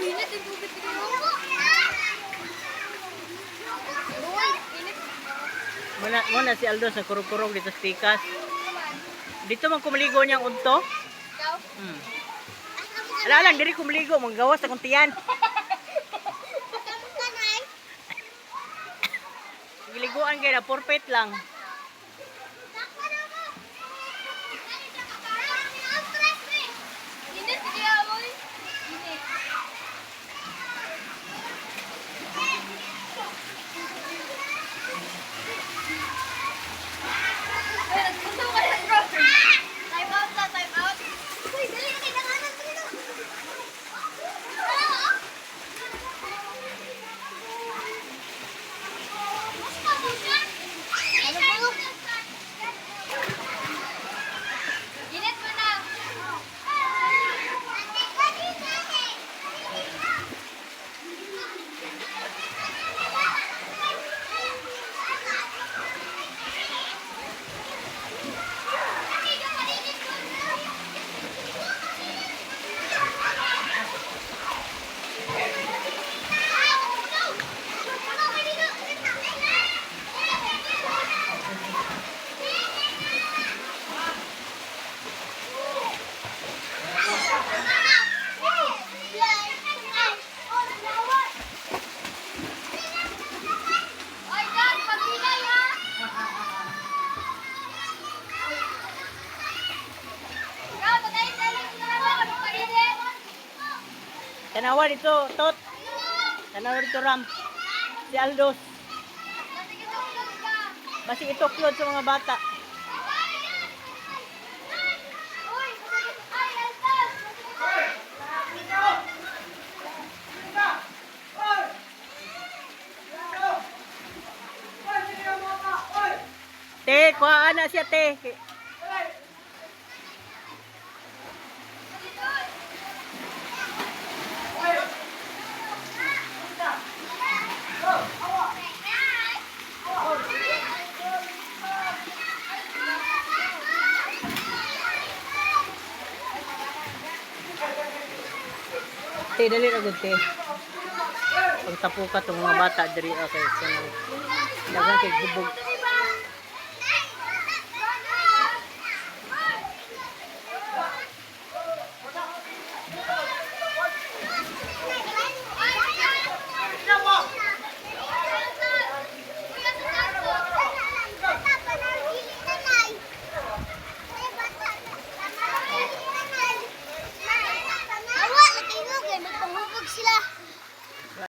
Init yung tubig dito. Muna si Aldo sa kurog-kurog dito sa Tikas. Dito man kumaligo niyang udto. Ikaw? Ala lang, diri kumaligo. Manggawas sa kuntiyan. Giliguan kayo na, forfeit lang. Init, hindi amoy. Init. Ay, nagpunta ko kayo, bro. Time out na, time out. Uy, dali na kayo, nanganan ko nito. Ano po? Init mo na. Oy, Dad, pagbilay ha. Ikaw, patayin tayo ng sinarawa, magpainit. Tanawa dito, Tot. Tanawa dito, Ram. Si Aldos. Sige, tulog ka. Basi ituklod sa mga bata. Uy, ay, Altas. Te, kuhaan na siya, te. Te, dali na gud, te. Pagtapukat ng mga bata diri okay. Dagan kay gubog.